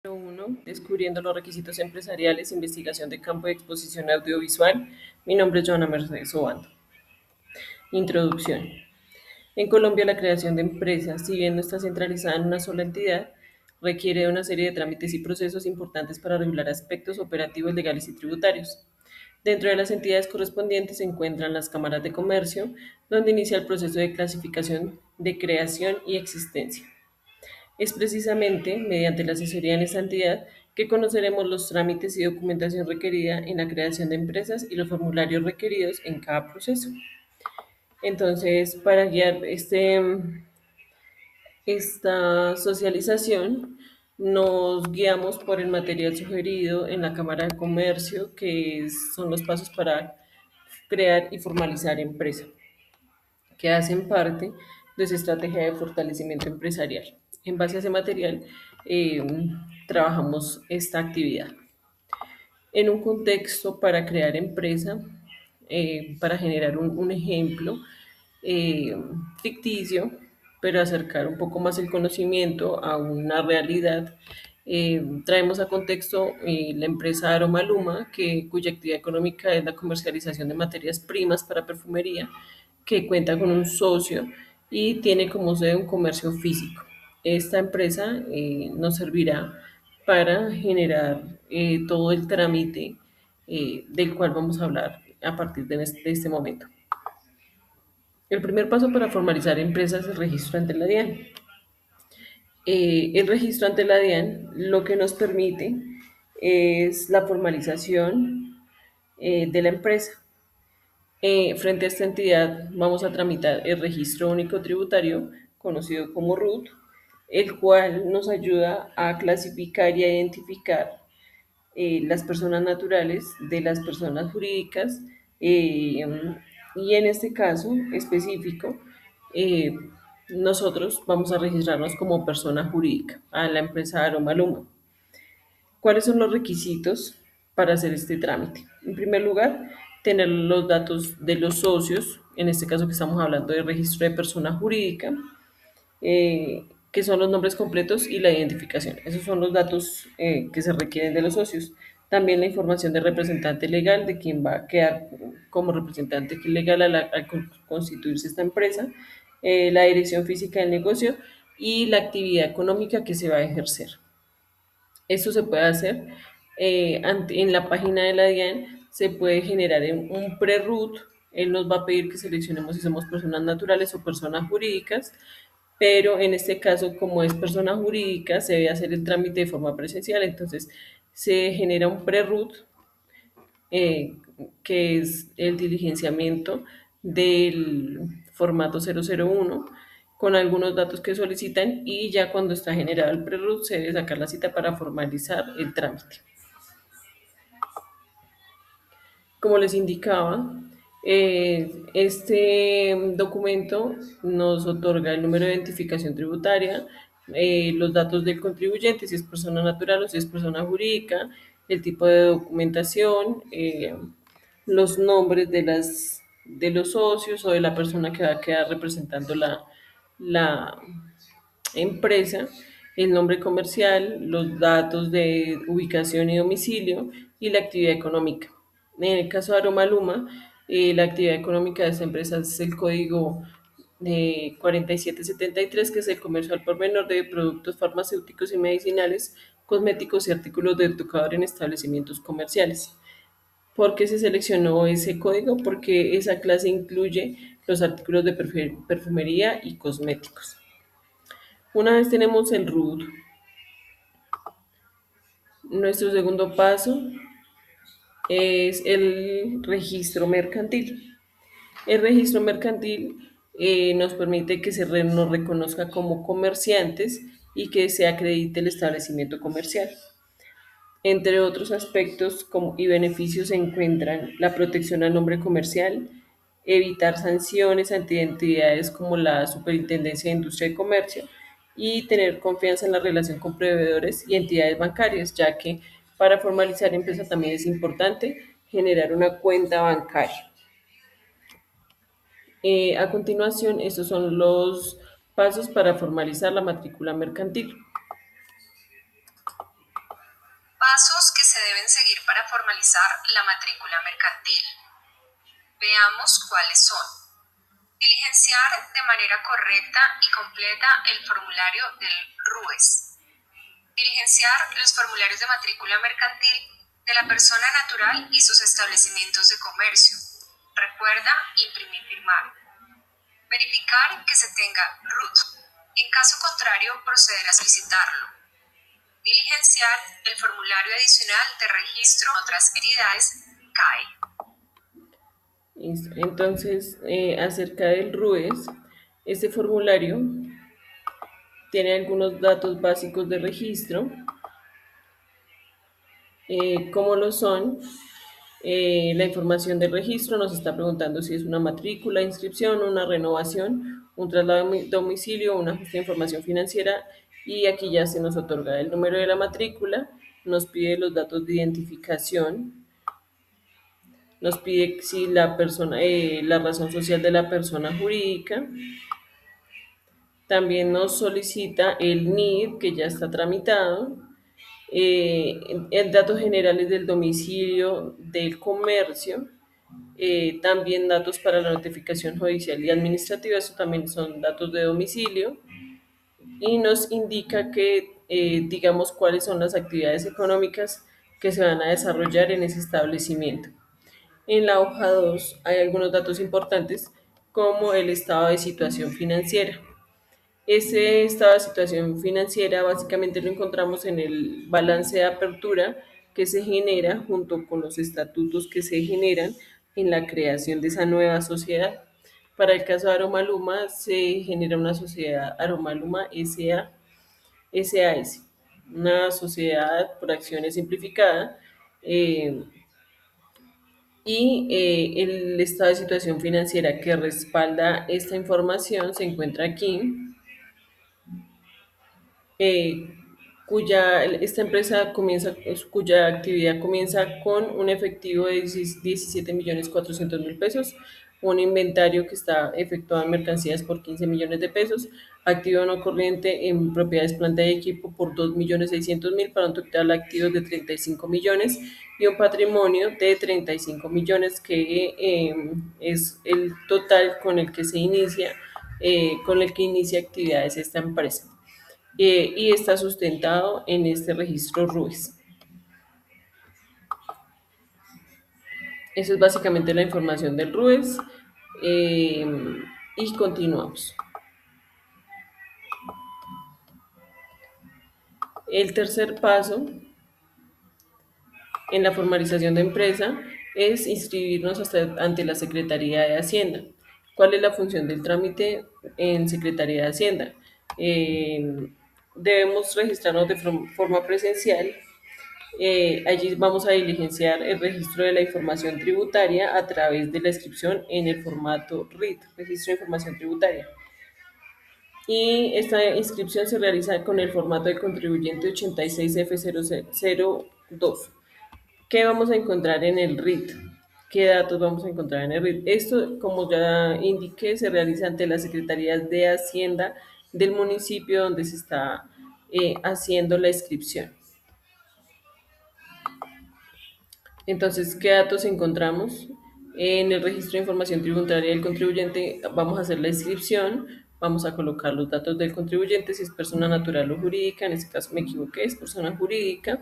1, descubriendo los requisitos empresariales, investigación de campo de exposición audiovisual. Mi nombre es Joana Mercedes Obando. Introducción. En Colombia, la creación de empresas, si bien no está centralizada en una sola entidad, requiere de una serie de trámites y procesos importantes para regular aspectos operativos, legales y tributarios. Dentro de las entidades correspondientes se encuentran las cámaras de comercio, donde inicia el proceso de clasificación de creación y existencia. Es precisamente mediante la asesoría en esta entidad que conoceremos los trámites y documentación requerida en la creación de empresas y los formularios requeridos en cada proceso. Entonces, para guiar esta socialización, nos guiamos por el material sugerido en la Cámara de Comercio, son los pasos para crear y formalizar empresa, que hacen parte de su estrategia de fortalecimiento empresarial. En base a ese material, eh, trabajamos esta actividad. En un contexto para crear empresa, para generar un ejemplo eh, ficticio, pero acercar un poco más el conocimiento a una realidad. Traemos a contexto la empresa Aroma Luma, cuya actividad económica es la comercialización de materias primas para perfumería, que cuenta con un socio y tiene como sede un comercio físico. Esta empresa nos servirá para generar todo el trámite del cual vamos a hablar a partir de este momento. El primer paso para formalizar empresas es el registro ante la DIAN. El registro ante la DIAN lo que nos permite es la formalización de la empresa. Frente a esta entidad vamos a tramitar el registro único tributario, conocido como RUT, el cual nos ayuda a clasificar y a identificar las personas naturales de las personas jurídicas, eh, y en este caso específico eh, nosotros vamos a registrarnos como persona jurídica a la empresa Aroma Luma. ¿Cuáles son los requisitos para hacer este trámite? En primer lugar, tener los datos de los socios, en este caso que estamos hablando de registro de persona jurídica, que son los nombres completos y la identificación. Esos son los datos que se requieren de los socios. También la información del representante legal, de quien va a quedar como representante legal al constituirse esta empresa, la dirección física del negocio y la actividad económica que se va a ejercer. Esto se puede hacer en la página de la DIAN, se puede generar un pre-root. Él nos va a pedir que seleccionemos si somos personas naturales o personas jurídicas, pero en este caso, como es persona jurídica, se debe hacer el trámite de forma presencial, entonces se genera un pre-root, eh, que es el diligenciamiento del formato 001 con algunos datos que solicitan, y ya cuando está generado el pre-root se debe sacar la cita para formalizar el trámite. Como les indicaba, este documento nos otorga el número de identificación tributaria, los datos del contribuyente, si es persona natural o si es persona jurídica, el tipo de documentación, los nombres de los socios o de la persona que va a quedar representando la empresa, el nombre comercial, los datos de ubicación y domicilio y la actividad económica. En el caso de Aroma Luma, la actividad económica de esta empresa es el código de 4773, que es el comercio al por menor de productos farmacéuticos y medicinales, cosméticos y artículos de tocador en establecimientos comerciales. ¿Por qué se seleccionó ese código? Porque esa clase incluye los artículos de perfumería y cosméticos. Una vez tenemos el RUT, nuestro segundo paso es el registro mercantil. El registro mercantil nos permite que nos reconozca como comerciantes y que se acredite el establecimiento comercial. Entre otros aspectos y beneficios se encuentran la protección al nombre comercial, evitar sanciones ante entidades como la Superintendencia de Industria y Comercio y tener confianza en la relación con proveedores y entidades bancarias, ya que para formalizar empresa también es importante generar una cuenta bancaria. A continuación, estos son los pasos para formalizar la matrícula mercantil. Pasos que se deben seguir para formalizar la matrícula mercantil. Veamos cuáles son. Diligenciar de manera correcta y completa el formulario del RUES. Diligenciar los formularios de matrícula mercantil de la persona natural y sus establecimientos de comercio. Recuerda imprimir y firmar. Verificar que se tenga RUT. En caso contrario, proceder a solicitarlo. Diligenciar el formulario adicional de registro de otras entidades CAE. Listo. Entonces, acerca del RUES, este formulario tiene algunos datos básicos de registro, como lo son la información del registro. Nos está preguntando si es una matrícula, inscripción, una renovación, un traslado de domicilio, un ajuste de información financiera, y aquí ya se nos otorga el número de la matrícula, nos pide los datos de identificación, nos pide si la persona, la razón social de la persona jurídica, también nos solicita el NID que ya está tramitado, datos generales del domicilio del comercio, también datos para la notificación judicial y administrativa, eso también son datos de domicilio, y nos indica que digamos cuáles son las actividades económicas que se van a desarrollar en ese establecimiento. En la hoja 2 hay algunos datos importantes como el estado de situación financiera. Ese estado de situación financiera básicamente lo encontramos en el balance de apertura que se genera junto con los estatutos que se generan en la creación de esa nueva sociedad. Para el caso de Aromaluma se genera una sociedad Aromaluma SAS, una sociedad por acciones simplificada, eh, y el estado de situación financiera que respalda esta información se encuentra aquí, eh, esta empresa comienza, cuya actividad comienza con un efectivo de 17.400.000 pesos, un inventario que está efectuado en mercancías por 15 millones de pesos, activo no corriente en propiedades, planta y equipo por 2.600.000 para un total de activos de 35 millones y un patrimonio de 35 millones que es el total con el que se inicia, con el que inicia actividades esta empresa, y está sustentado en este registro RUES. Eso es básicamente la información del RUES, eh, y continuamos. El tercer paso en la formalización de empresa es inscribirnos ante la Secretaría de Hacienda. ¿Cuál es la función del trámite en Secretaría de Hacienda? Debemos registrarnos de forma presencial. Allí vamos a diligenciar el registro de la información tributaria a través de la inscripción en el formato RIT, Registro de Información Tributaria. Y esta inscripción se realiza con el formato de contribuyente 86F002. ¿Qué vamos a encontrar en el RIT? ¿Qué datos vamos a encontrar en el RIT? Esto, como ya indiqué, se realiza ante las secretarías de Hacienda del municipio donde se está haciendo la inscripción. Entonces, ¿qué datos encontramos? En el registro de información tributaria del contribuyente vamos a hacer la inscripción, vamos a colocar los datos del contribuyente, si es persona natural o jurídica, en este caso me equivoqué, es persona jurídica,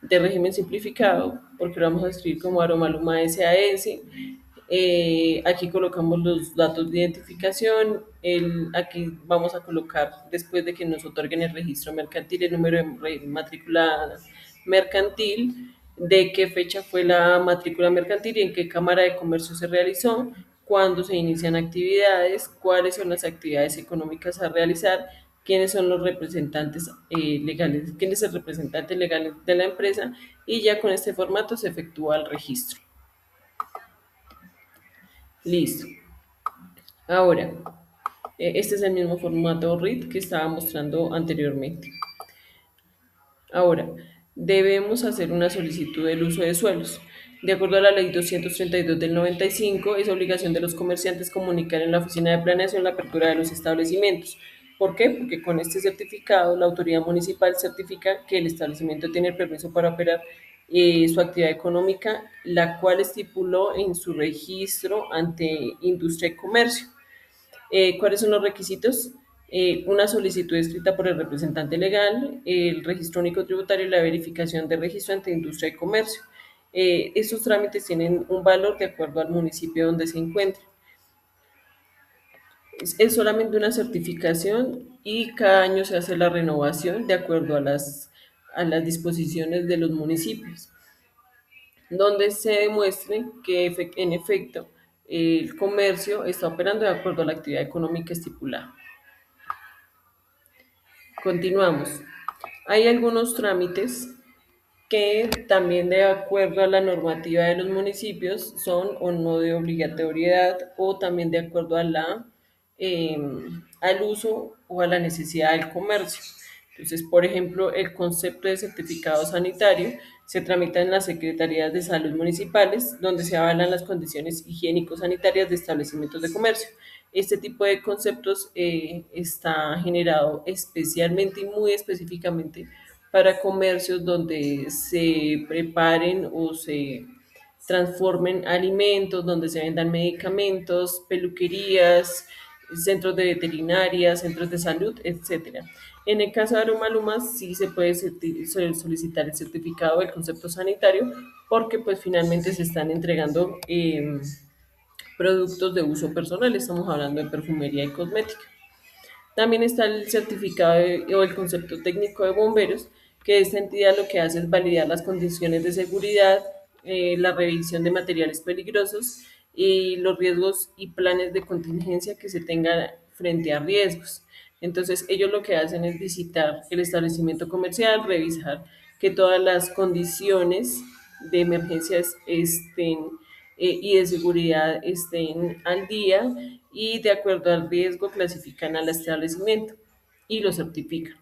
de régimen simplificado, porque lo vamos a escribir como Aromaluma SAS. Aquí colocamos los datos de identificación, aquí vamos a colocar, después de que nos otorguen el registro mercantil, el número de matrícula mercantil, de qué fecha fue la matrícula mercantil y en qué cámara de comercio se realizó, cuándo se inician actividades, cuáles son las actividades económicas a realizar, quiénes son los representantes legales, quién es el representante legal de la empresa, y ya con este formato se efectúa el registro. Listo. Ahora, este es el mismo formato RIT que estaba mostrando anteriormente. Ahora, debemos hacer una solicitud del uso de suelos. De acuerdo a la ley 232 del 95, es obligación de los comerciantes comunicar en la oficina de planeación la apertura de los establecimientos. ¿Por qué? Porque con este certificado la autoridad municipal certifica que el establecimiento tiene el permiso para operar su actividad económica, la cual estipuló en su registro ante Industria y Comercio. ¿Cuáles son los requisitos? Una solicitud escrita por el representante legal, el registro único tributario y la verificación de registro ante Industria y Comercio. Estos trámites tienen un valor de acuerdo al municipio donde se encuentre. Es solamente una certificación y cada año se hace la renovación de acuerdo a las disposiciones de los municipios, donde se demuestre que en efecto el comercio está operando de acuerdo a la actividad económica estipulada. Continuamos. Hay algunos trámites que también de acuerdo a la normativa de los municipios son o no de obligatoriedad o también de acuerdo a eh, al uso o a la necesidad del comercio. Entonces, por ejemplo, el concepto de certificado sanitario se tramita en las secretarías de salud municipales, donde se avalan las condiciones higiénico-sanitarias de establecimientos de comercio. Este tipo de conceptos está generado especialmente y muy específicamente para comercios donde se preparen o se transformen alimentos, donde se vendan medicamentos, peluquerías, centros de veterinaria, centros de salud, etcétera. En el caso de Aromalumas sí se puede solicitar el certificado del concepto sanitario porque pues finalmente se están entregando productos de uso personal, estamos hablando de perfumería y cosmética. También está el certificado o el concepto técnico de bomberos, que esta entidad lo que hace es validar las condiciones de seguridad, la revisión de materiales peligrosos y los riesgos y planes de contingencia que se tengan frente a riesgos. Entonces, ellos lo que hacen es visitar el establecimiento comercial, revisar que todas las condiciones de emergencias y de seguridad estén al día y de acuerdo al riesgo clasifican al establecimiento y lo certifican.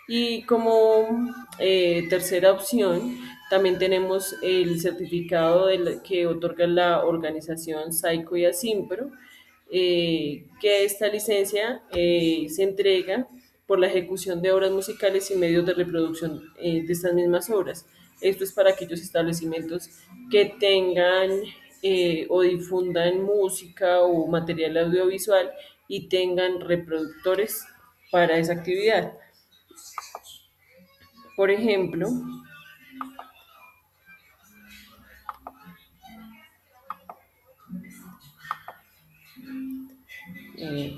Y como tercera opción, también tenemos el certificado que otorga la organización Saico y Asimpro, que esta licencia se entrega por la ejecución de obras musicales y medios de reproducción de estas mismas obras. Esto es para aquellos establecimientos que tengan o difundan música o material audiovisual y tengan reproductores para esa actividad. Por ejemplo,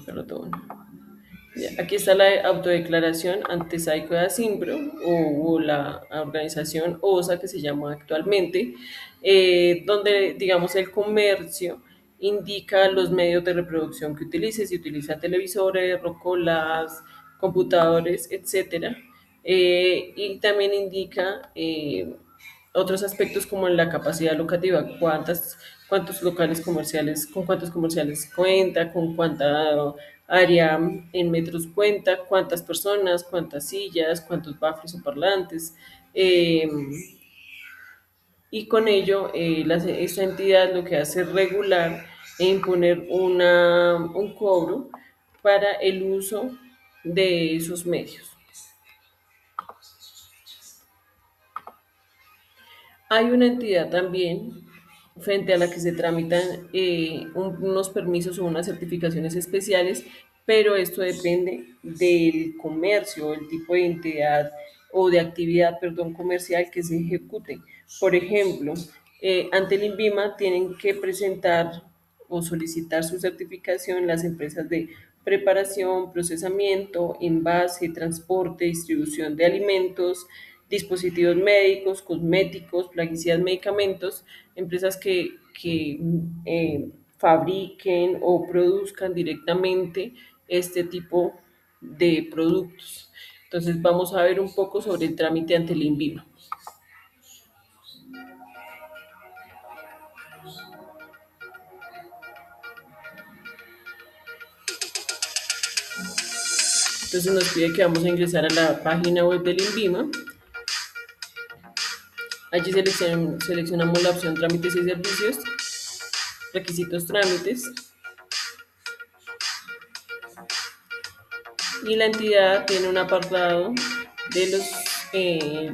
perdón, aquí está la autodeclaración ante Saico de Asimbro o la organización OSA que se llama actualmente, donde digamos el comercio indica los medios de reproducción que utilice, si utiliza televisores, rocolas, computadores, etcétera. Y también indica otros aspectos como la capacidad locativa, cuántos locales comerciales, con cuántos comerciales cuenta, con cuánta área en metros cuenta, cuántas personas, cuántas sillas, cuántos baffles o parlantes. Y con ello, esta entidad lo que hace es regular e imponer un cobro para el uso de esos medios. Hay una entidad también frente a la que se tramitan unos permisos o unas certificaciones especiales, pero esto depende del comercio, el tipo de entidad o de actividad, perdón, comercial que se ejecute. Por ejemplo, ante el INVIMA tienen que presentar o solicitar su certificación las empresas de preparación, procesamiento, envase, transporte, distribución de alimentos, dispositivos médicos, cosméticos, plaguicidas, medicamentos, empresas que fabriquen o produzcan directamente este tipo de productos. Entonces vamos a ver un poco sobre el trámite ante el INVIMA. Entonces nos pide que vamos a ingresar a la página web del INVIMA. Allí seleccionamos la opción trámites y servicios, requisitos trámites. y la entidad tiene un apartado de eh,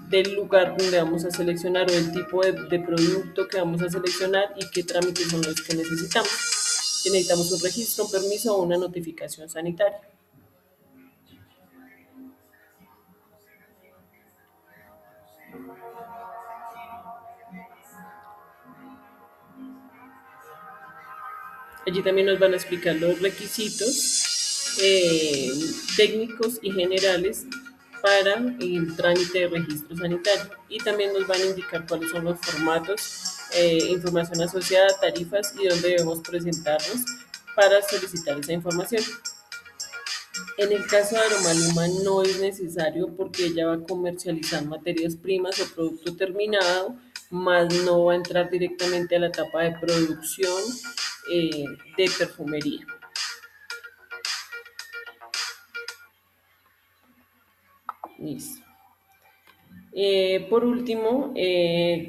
del lugar donde vamos a seleccionar o el tipo de producto que vamos a seleccionar y qué trámites son los que necesitamos. Si necesitamos un registro, un permiso o una notificación sanitaria. Allí también nos van a explicar los requisitos técnicos y generales para el trámite de registro sanitario y también nos van a indicar cuáles son los formatos, información asociada, tarifas y dónde debemos presentarnos para solicitar esa información. En el caso de Aromaluma no es necesario porque ella va a comercializar materias primas o producto terminado, más no va a entrar directamente a la etapa de producción eh, de perfumería. Listo. Por último,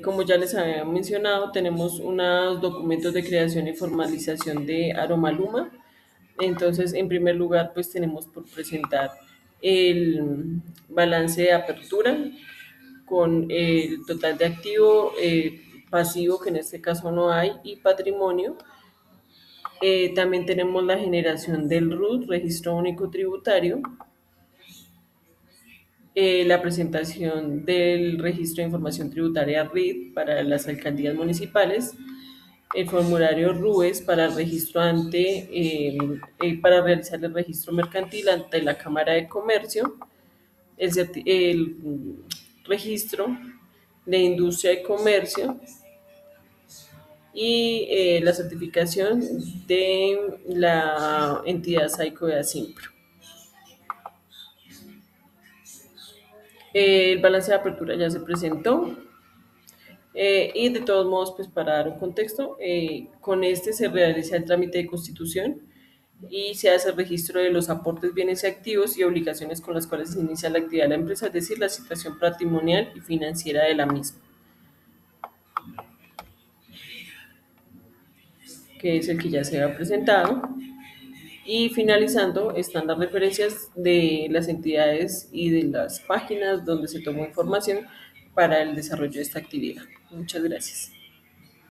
como ya les había mencionado, tenemos unos documentos de creación y formalización de Aromaluma. Entonces, en primer lugar, pues tenemos por presentar el balance de apertura con el total de activo, pasivo, que en este caso no hay, y patrimonio. También tenemos la generación del RUT, Registro Único Tributario, la presentación del registro de información tributaria RIT para las alcaldías municipales, el formulario RUES para el registro para realizar el registro mercantil ante la Cámara de Comercio, el registro de industria y comercio y la certificación de la entidad SAICO de ASIMPRO. El balance de apertura ya se presentó. Y de todos modos, pues para dar un contexto, con este se realiza el trámite de constitución y se hace el registro de los aportes, bienes y activos y obligaciones con las cuales se inicia la actividad de la empresa, es decir, la situación patrimonial y financiera de la misma, que es el que ya se ha presentado. Y finalizando están las referencias de las entidades y de las páginas donde se tomó información para el desarrollo de esta actividad. Muchas gracias.